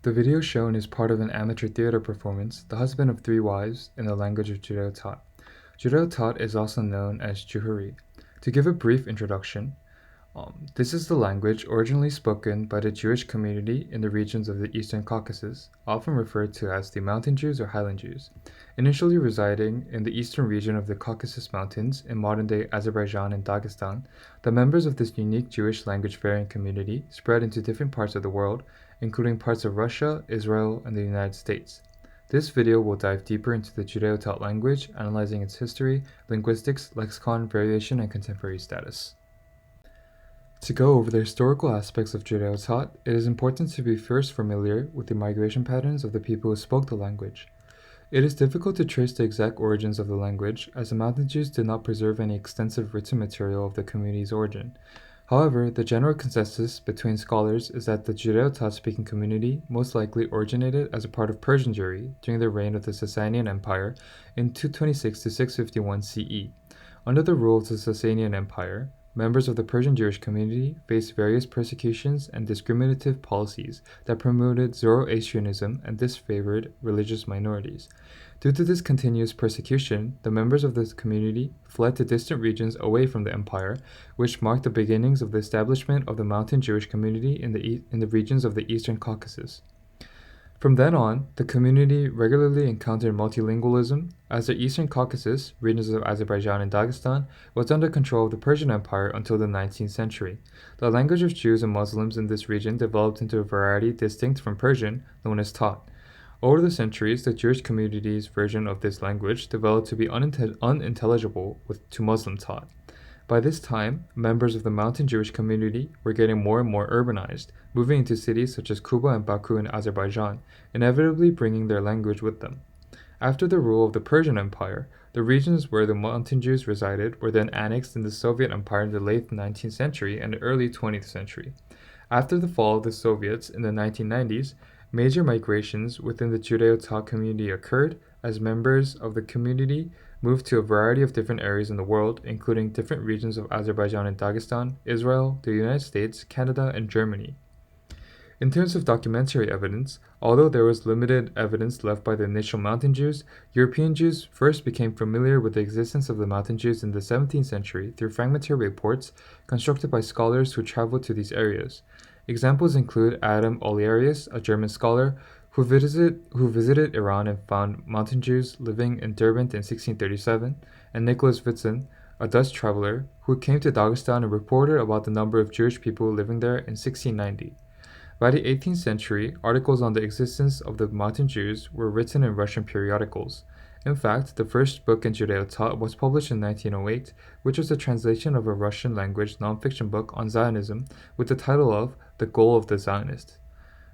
The video shown is part of an amateur theater performance, The Husband of Three Wives, in the language of Judeo-Tat. Judeo-Tat is also known as Juhuri. To give a brief introduction, this is the language originally spoken by the Jewish community in the regions of the Eastern Caucasus, often referred to as the Mountain Jews or Highland Jews. Initially residing in the eastern region of the Caucasus Mountains in modern-day Azerbaijan and Dagestan, the members of this unique Jewish language-varying community spread into different parts of the world, including parts of Russia, Israel, and the United States. This video will dive deeper into the Judeo-Tat language, analyzing its history, linguistics, lexicon, variation, and contemporary status. To go over the historical aspects of Judeo-Tat, it is important to be first familiar with the migration patterns of the people who spoke the language. It is difficult to trace the exact origins of the language, as the Mountain Jews did not preserve any extensive written material of the community's origin. However, the general consensus between scholars is that the Judeo-Tat speaking community most likely originated as a part of Persian Jewry during the reign of the Sasanian Empire in 226 to 651 CE. Under the rule of the Sasanian Empire, members of the Persian Jewish community faced various persecutions and discriminative policies that promoted Zoroastrianism and disfavored religious minorities. Due to this continuous persecution, the members of the community fled to distant regions away from the empire, which marked the beginnings of the establishment of the Mountain Jewish community in the regions of the Eastern Caucasus. From then on, the community regularly encountered multilingualism, as the Eastern Caucasus, regions of Azerbaijan and Dagestan, was under control of the Persian Empire until the 19th century. The language of Jews and Muslims in this region developed into a variety distinct from Persian, known as Tat. Over the centuries, the Jewish community's version of this language developed to be unintelligible to Muslim Tat. By this time, members of the Mountain Jewish community were getting more and more urbanized, moving into cities such as Kuba and Baku in Azerbaijan, inevitably bringing their language with them. After the rule of the Persian Empire, the regions where the Mountain Jews resided were then annexed in the Soviet Empire in the late 19th century and the early 20th century. After the fall of the Soviets in the 1990s, major migrations within the Judeo-Tat community occurred as members of the community moved to a variety of different areas in the world, including different regions of Azerbaijan and Dagestan, Israel, the United States, Canada, and Germany. In terms of documentary evidence, although there was limited evidence left by the initial Mountain Jews, European Jews first became familiar with the existence of the Mountain Jews in the 17th century through fragmentary reports constructed by scholars who traveled to these areas. Examples include Adam Olearius, a German scholar, who visited Iran and found Mountain Jews living in Derbent in 1637, and Nicholas Witzen, a Dutch traveler, who came to Dagestan and reported about the number of Jewish people living there in 1690. By the 18th century, articles on the existence of the Mountain Jews were written in Russian periodicals. In fact, the first book in Judeo-Tat was published in 1908, which was a translation of a Russian-language nonfiction book on Zionism with the title of The Goal of the Zionist.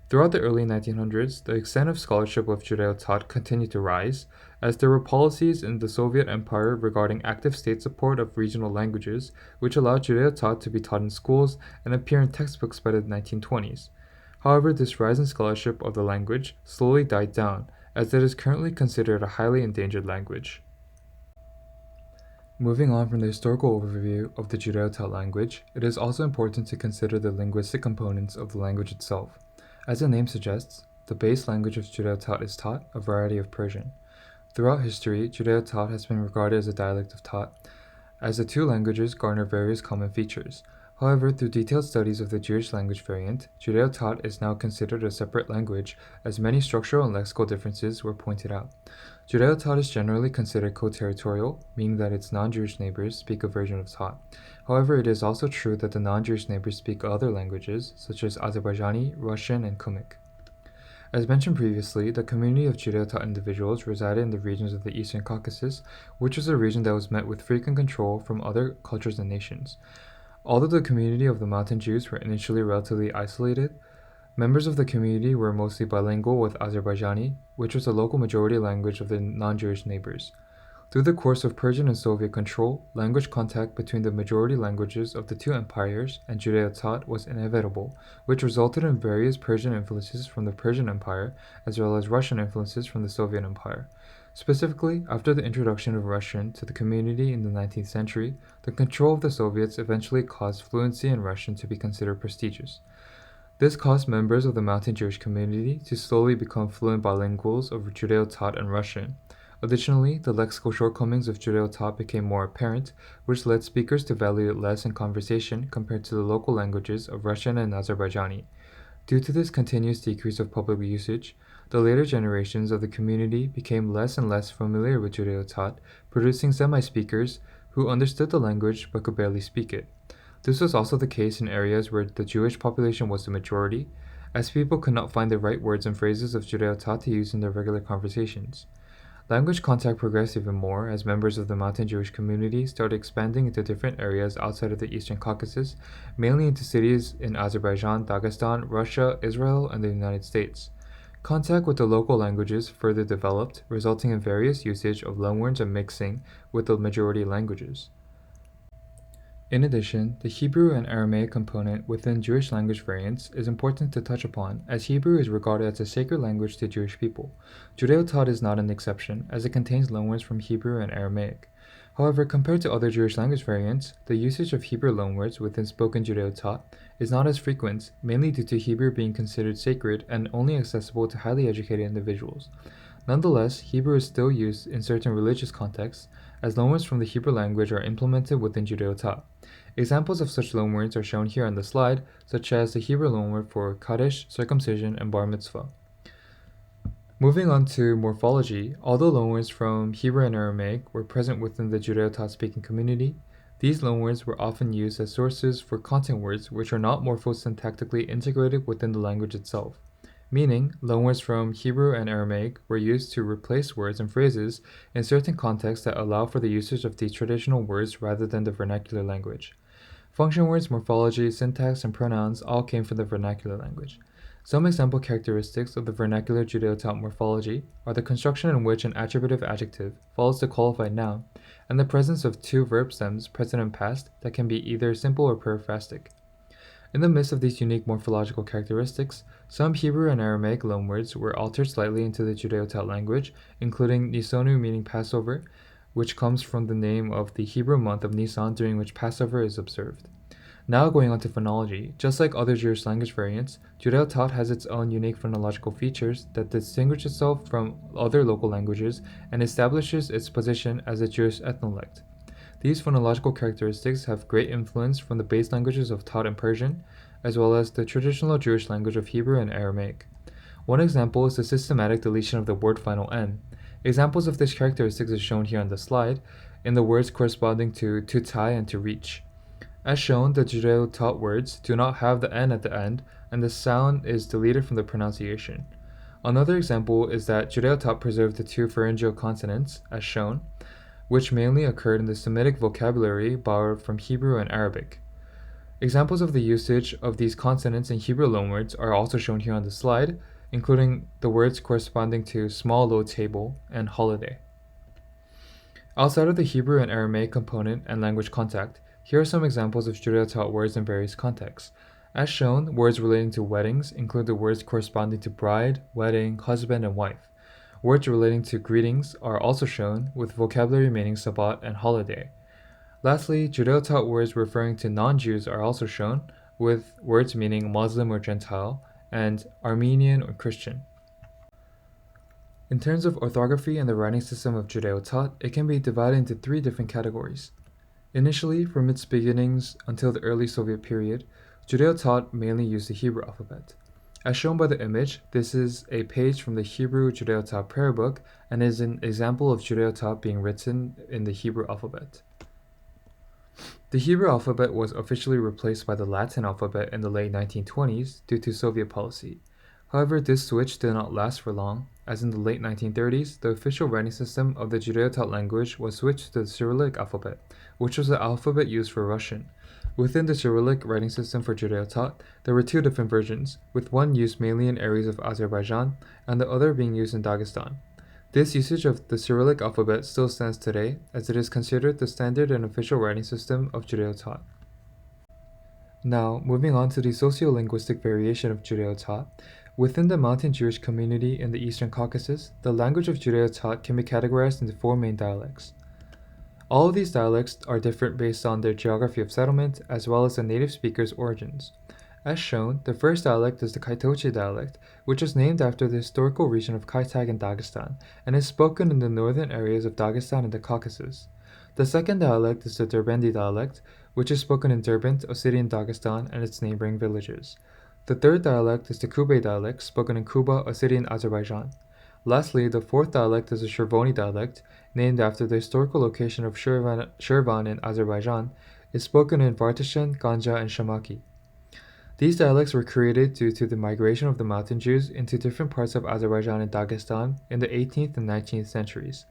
Throughout the early 1900s, the extent of scholarship of Judeo-Tat continued to rise, as there were policies in the Soviet Empire regarding active state support of regional languages, which allowed Judeo-Tat to be taught in schools and appear in textbooks by the 1920s. However, this rise in scholarship of the language slowly died down, as it is currently considered a highly endangered language. Moving on from the historical overview of the Judeo-Tat language, it is also important to consider the linguistic components of the language itself. As the name suggests, the base language of Judeo-Tat is Tat, a variety of Persian. Throughout history, Judeo-Tat has been regarded as a dialect of Tat, as the two languages garner various common features. However, through detailed studies of the Jewish language variant, Judeo-Tat is now considered a separate language, as many structural and lexical differences were pointed out. Judeo-Tat is generally considered co-territorial, meaning that its non-Jewish neighbors speak a version of Tat. However, it is also true that the non-Jewish neighbors speak other languages, such as Azerbaijani, Russian, and Kumyk. As mentioned previously, the community of Judeo-Tat individuals resided in the regions of the Eastern Caucasus, which was a region that was met with frequent control from other cultures and nations. Although the community of the Mountain Jews were initially relatively isolated, members of the community were mostly bilingual with Azerbaijani, which was the local majority language of the non-Jewish neighbors. Through the course of Persian and Soviet control, language contact between the majority languages of the two empires and Judeo-Tat was inevitable, which resulted in various Persian influences from the Persian Empire, as well as Russian influences from the Soviet Empire. Specifically, after the introduction of Russian to the community in the 19th century, the control of the Soviets eventually caused fluency in Russian to be considered prestigious. This caused members of the mountain Jewish community to slowly become fluent bilinguals of Judeo-Tat and Russian. Additionally, the lexical shortcomings of Judeo-Tat became more apparent, which led speakers to value it less in conversation compared to the local languages of Russian and Azerbaijani. Due to this continuous decrease of public usage, the later generations of the community became less and less familiar with Judeo-Tat, producing semi-speakers who understood the language but could barely speak it. This was also the case in areas where the Jewish population was the majority, as people could not find the right words and phrases of Judeo-Tat to use in their regular conversations. Language contact progressed even more as members of the mountain Jewish community started expanding into different areas outside of the Eastern Caucasus, mainly into cities in Azerbaijan, Dagestan, Russia, Israel, and the United States. Contact with the local languages further developed, resulting in various usage of loanwords and mixing with the majority languages. In addition, the Hebrew and Aramaic component within Jewish language variants is important to touch upon, as Hebrew is regarded as a sacred language to Jewish people. Judeo-Tat is not an exception, as it contains loanwords from Hebrew and Aramaic. However, compared to other Jewish language variants, the usage of Hebrew loanwords within spoken Judeo-Tat is not as frequent, mainly due to Hebrew being considered sacred and only accessible to highly educated individuals. Nonetheless, Hebrew is still used in certain religious contexts, as loanwords from the Hebrew language are implemented within Judeo-Tat. Examples of such loanwords are shown here on the slide, such as the Hebrew loanword for Kaddish, circumcision, and bar mitzvah. Moving on to morphology, although loanwords from Hebrew and Aramaic were present within the Judeo-Tat speaking community, these loanwords were often used as sources for content words which are not morphosyntactically integrated within the language itself. Meaning, loanwords from Hebrew and Aramaic were used to replace words and phrases in certain contexts that allow for the usage of these traditional words rather than the vernacular language. Function words, morphology, syntax, and pronouns all came from the vernacular language. Some example characteristics of the vernacular Judeo-Tat morphology are the construction in which an attributive adjective follows the qualified noun, and the presence of two verb stems, present and past, that can be either simple or periphrastic. In the midst of these unique morphological characteristics, some Hebrew and Aramaic loanwords were altered slightly into the Judeo-Tat language, including Nisonu meaning Passover, which comes from the name of the Hebrew month of Nisan during which Passover is observed. Now going on to phonology, just like other Jewish language variants, Judeo-Tat has its own unique phonological features that distinguish itself from other local languages and establishes its position as a Jewish ethnolect. These phonological characteristics have great influence from the base languages of Tat and Persian, as well as the traditional Jewish language of Hebrew and Aramaic. One example is the systematic deletion of the word final n. Examples of this characteristic is shown here on the slide, in the words corresponding to tie and to reach. As shown, the Judeo-Tat words do not have the n at the end, and the sound is deleted from the pronunciation. Another example is that Judeo-Tat preserved the two pharyngeal consonants, as shown, which mainly occurred in the Semitic vocabulary borrowed from Hebrew and Arabic. Examples of the usage of these consonants in Hebrew loanwords are also shown here on the slide, including the words corresponding to small low table and holiday. Outside of the Hebrew and Aramaic component and language contact, here are some examples of Judeo-Tat words in various contexts. As shown, words relating to weddings include the words corresponding to bride, wedding, husband, and wife. Words relating to greetings are also shown, with vocabulary meaning Sabbat and holiday. Lastly, Judeo-Tat words referring to non-Jews are also shown, with words meaning Muslim or Gentile, and Armenian or Christian. In terms of orthography and the writing system of Judeo-Tat, it can be divided into three different categories. Initially, from its beginnings until the early Soviet period, Judeo-Tat mainly used the Hebrew alphabet. As shown by the image, this is a page from the Hebrew Judeo-Tat prayer book and is an example of Judeo-Tat being written in the Hebrew alphabet. The Hebrew alphabet was officially replaced by the Latin alphabet in the late 1920s due to Soviet policy. However, this switch did not last for long, as in the late 1930s, the official writing system of the Judeo-Tat language was switched to the Cyrillic alphabet, which was the alphabet used for Russian. Within the Cyrillic writing system for Judeo-Tat, there were two different versions, with one used mainly in areas of Azerbaijan and the other being used in Dagestan. This usage of the Cyrillic alphabet still stands today, as it is considered the standard and official writing system of Judeo-Tat. Now, moving on to the sociolinguistic variation of Judeo-Tat. Within the mountain Jewish community in the Eastern Caucasus, the language of Judeo-Tat can be categorized into four main dialects. All of these dialects are different based on their geography of settlement, as well as the native speaker's origins. As shown, the first dialect is the Kaitochi dialect, which is named after the historical region of Kaitag in Dagestan, and is spoken in the northern areas of Dagestan and the Caucasus. The second dialect is the Derbenti dialect, which is spoken in Derbent, Ossetian Dagestan, and its neighboring villages. The third dialect is the Kube dialect, spoken in Kuba, Ossetian Azerbaijan. Lastly, the fourth dialect is the Shirvani dialect, named after the historical location of Shirvan in Azerbaijan, is spoken in Vartashan, Ganja, and Shamaki. These dialects were created due to the migration of the mountain Jews into different parts of Azerbaijan and Dagestan in the 18th and 19th centuries.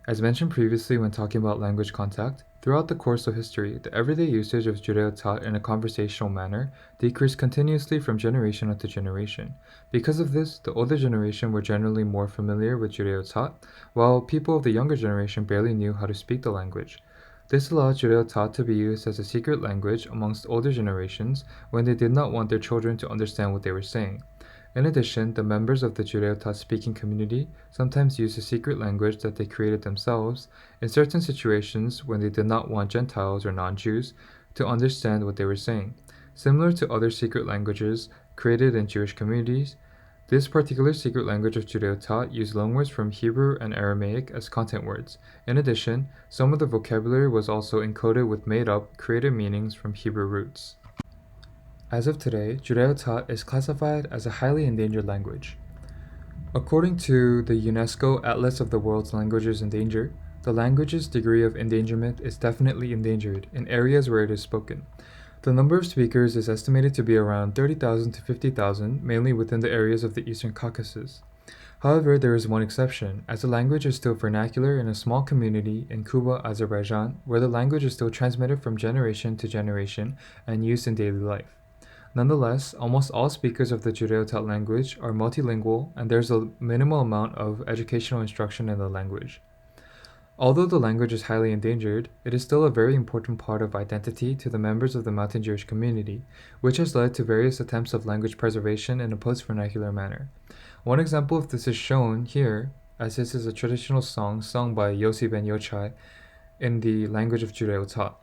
As mentioned previously when talking about language contact, throughout the course of history, the everyday usage of Judeo-Tat in a conversational manner decreased continuously from generation to generation. Because of this, the older generation were generally more familiar with Judeo-Tat, while people of the younger generation barely knew how to speak the language. This allowed Judeo-Tat to be used as a secret language amongst older generations when they did not want their children to understand what they were saying. In addition, the members of the Judeo-Tat speaking community sometimes used a secret language that they created themselves in certain situations when they did not want Gentiles or non-Jews to understand what they were saying. Similar to other secret languages created in Jewish communities, this particular secret language of Judeo-Tat used loanwords from Hebrew and Aramaic as content words. In addition, some of the vocabulary was also encoded with made-up, created meanings from Hebrew roots. As of today, Judeo-Tat is classified as a highly endangered language. According to the UNESCO Atlas of the World's Languages in Danger, the language's degree of endangerment is definitely endangered in areas where it is spoken. The number of speakers is estimated to be around 30,000 to 50,000, mainly within the areas of the Eastern Caucasus. However, there is one exception, as the language is still vernacular in a small community in Kuba, Azerbaijan, where the language is still transmitted from generation to generation and used in daily life. Nonetheless, almost all speakers of the Judeo-Tat language are multilingual, and there's a minimal amount of educational instruction in the language. Although the language is highly endangered, it is still a very important part of identity to the members of the Mountain Jewish community, which has led to various attempts of language preservation in a post-vernacular manner. One example of this is shown here, as this is a traditional song sung by Yossi ben Yochai in the language of Judeo-Tat.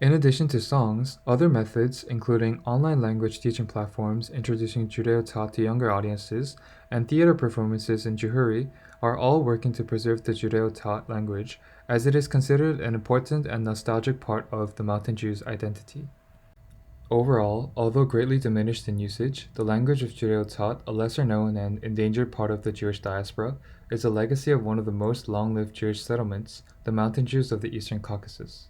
In addition to songs, other methods, including online language teaching platforms introducing Judeo-Tat to younger audiences, and theater performances in Juhuri, are all working to preserve the Judeo-Tat language, as it is considered an important and nostalgic part of the Mountain Jews' identity. Overall, although greatly diminished in usage, the language of Judeo-Tat, a lesser-known and endangered part of the Jewish diaspora, is a legacy of one of the most long-lived Jewish settlements, the Mountain Jews of the Eastern Caucasus.